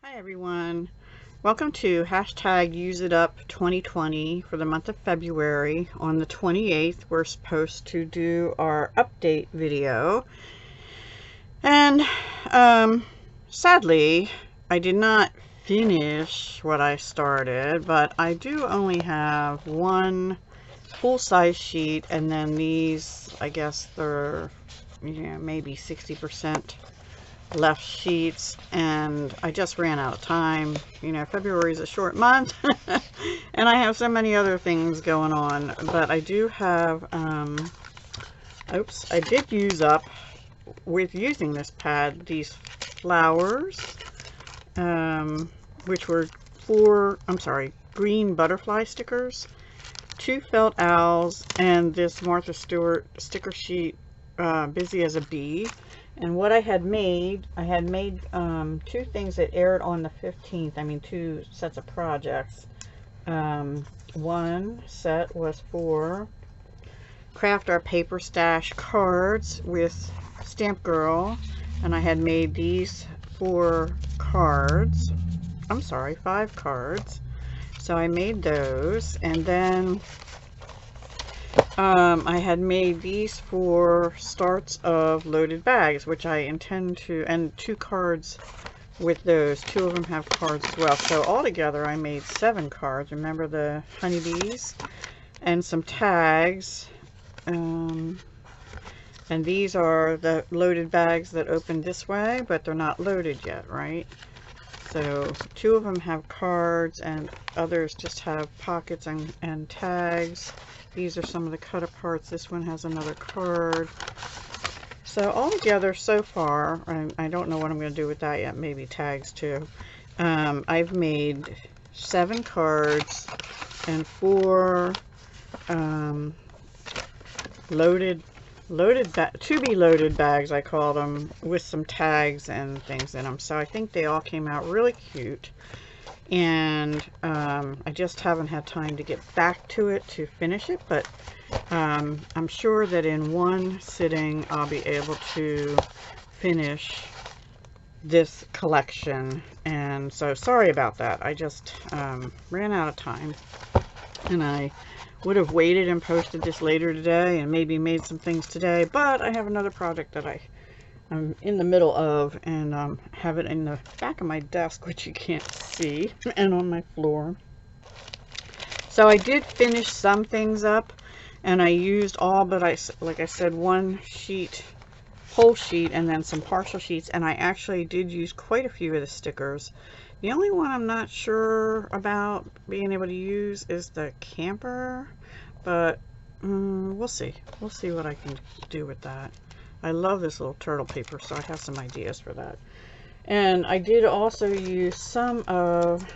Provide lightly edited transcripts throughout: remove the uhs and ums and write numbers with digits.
Hi everyone, welcome to hashtag UseItUp2020 for the month of February. On the 28th we're supposed to do our update video, and sadly I did not finish what I started, but I do only have one full-size sheet, and then these, I guess they're maybe 60% left sheets, and I just ran out of time. February is a short month and I have so many other things going on, but I do have I did use up, with using this pad, these flowers, which were green butterfly stickers, 2 felt owls, and this Martha Stewart sticker sheet, Busy as a Bee. And what I had made 2 things that aired on the 15th. I mean, 2 sets of projects. One set was for Craft Our Paper Stash cards with Stamp Girl, and I had made these 4 cards. I'm sorry, 5 cards. So I made those, and then I had made these 4 starts of loaded bags, which I intend to, and 2 cards with those. 2 of them have cards as well. So altogether I made 7 cards. Remember the honeybees? And some tags. And these are the loaded bags that open this way, but they're not loaded yet, right? So 2 of them have cards, and others just have pockets and tags. These are some of the cut aparts. This one has another card. So all together so far, I don't know what I'm going to do with that yet, maybe tags too. I've made 7 cards and 4 to be loaded bags, I call them, with some tags and things in them. So I think they all came out really cute, and I just haven't had time to get back to it to finish it, but I'm sure that in one sitting I'll be able to finish this collection. And so sorry about that, I just ran out of time, and I would have waited and posted this later today and maybe made some things today, but I have another project that I'm in the middle of, and have it in the back of my desk, which you can't see, and on my floor. So I did finish some things up, and I used all but like I said, one sheet, whole sheet, and then some partial sheets, and I actually did use quite a few of the stickers. The only one I'm not sure about being able to use is the camper, but we'll see. We'll see what I can do with that. I love this little turtle paper, so I have some ideas for that. And I did also use some of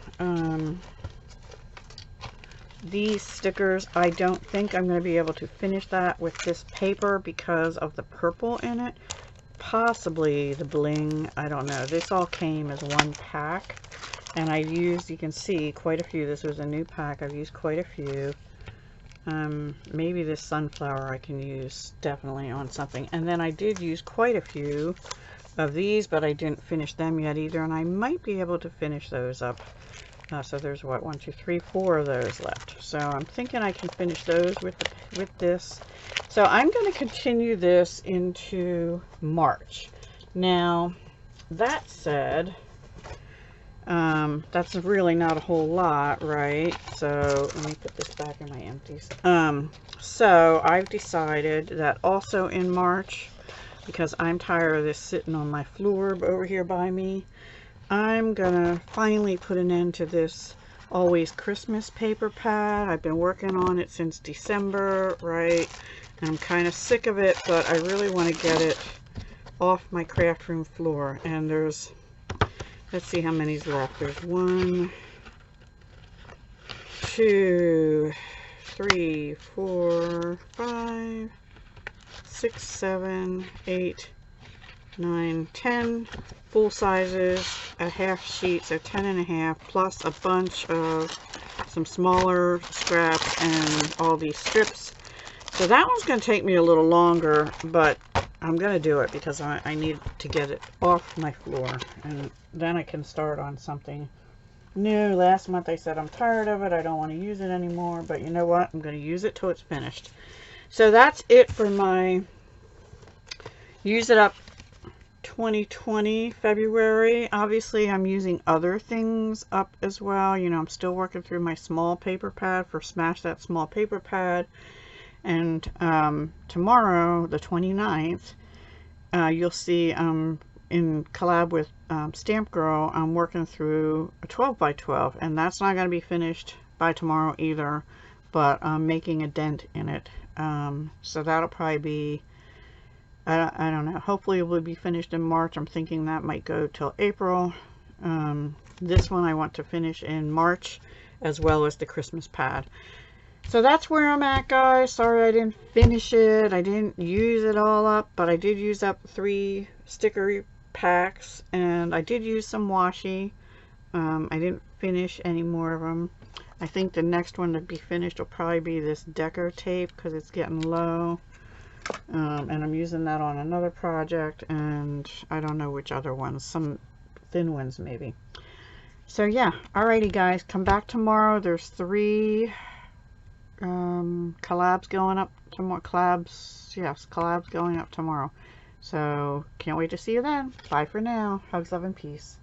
these stickers. I don't think I'm going to be able to finish that with this paper because of the purple in it. Possibly the bling, I don't know. This all came as one pack, and I used, you can see, quite a few. This was a new pack. I've used quite a few. Maybe this sunflower I can use definitely on something. And then I did use quite a few of these, but I didn't finish them yet either, and I might be able to finish those up. So there's what, 1, 2, 3, 4 of those left. So I'm thinking I can finish those with this. So I'm going to continue this into March. Now, that said, that's really not a whole lot, right? So let me put this back in my empties. So I've decided that also in March, because I'm tired of this sitting on my floor over here by me, I'm gonna finally put an end to this Always Christmas paper pad. I've been working on it since December, right? And I'm kind of sick of it, but I really want to get it off my craft room floor. And there's, let's see how many's left. There's 1, 2, 3, 4, 5, 6, 7, 8, 9, 10 full sizes, a half sheet, so 10.5, plus a bunch of some smaller scraps and all these strips. So that one's going to take me a little longer, but I'm going to do it because I need to get it off my floor, and then I can start on something new. Last month I said I'm tired of it, I don't want to use it anymore, but you know what, I'm going to use it till it's finished. So that's it for my Use It Up 2020 February. Obviously I'm using other things up as well. You know, I'm still working through my small paper pad for Smash That Small Paper Pad. And tomorrow, the 29th, you'll see in collab with Stamp Girl, I'm working through a 12 by 12, and that's not going to be finished by tomorrow either, but I'm making a dent in it. So that'll probably be, I don't know, hopefully it will be finished in March. I'm thinking that might go till April. This one I want to finish in March, as well as the Christmas pad. So that's where I'm at, guys. Sorry I didn't finish it. I didn't use it all up, but I did use up 3 sticker packs, and I did use some washi. I didn't finish any more of them. I think the next one to be finished will probably be this Deco tape, because it's getting low. And I'm using that on another project, and I don't know which other ones. Some thin ones maybe. So yeah, alrighty guys, come back tomorrow. There's 3 collabs going up tomorrow. Collabs going up tomorrow. So can't wait to see you then. Bye for now. Hugs, love, and peace.